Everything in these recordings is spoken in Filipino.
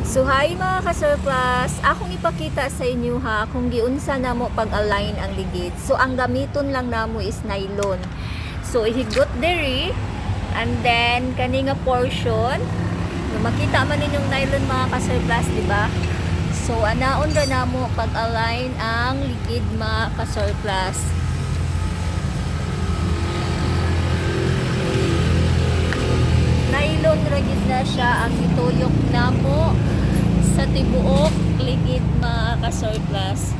So hi mga ka-surplus, akong ipakita sa inyo ha kung giunsa na mo pag-align ang ligid. So ang gamiton lang namo is nylon. So ihigot diri and then kani nga portion, makita man ninyong nylon mga ka-surplus, di ba? So anaon ra namo pag-align ang ligid mga ka-surplus. Nylon ra gid na siya ang ituyok namo sa tibuok ligid mga ka-surplus.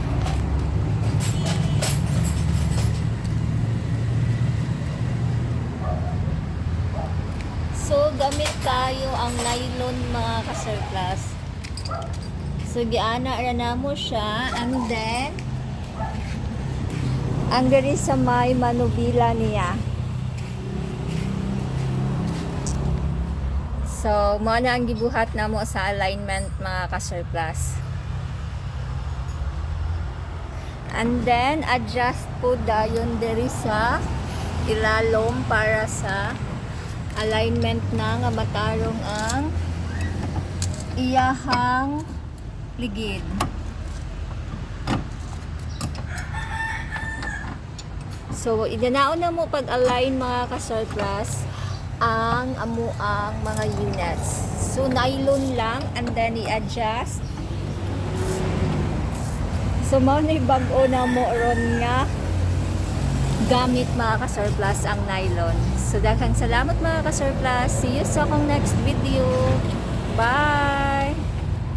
So gamit tayo ang nylon mga ka-surplus. So giana ra namo siya and then ang diri sa may manubila niya. So, mo na ang gibuhat namo sa alignment mga ka-surplus. And then, adjust po dayon diri sa ilalom para sa alignment na nga matarong ang iyahang ligid. So, idanaon na mo pag-align mga ka-surplus ang amuang mga units. So nylon lang and then i-adjust. So mao ni bag-o na mo ron nga gamit mga ka-surplus ang nylon. So daghang salamat mga ka-surplus. See you sa akong next video. Bye.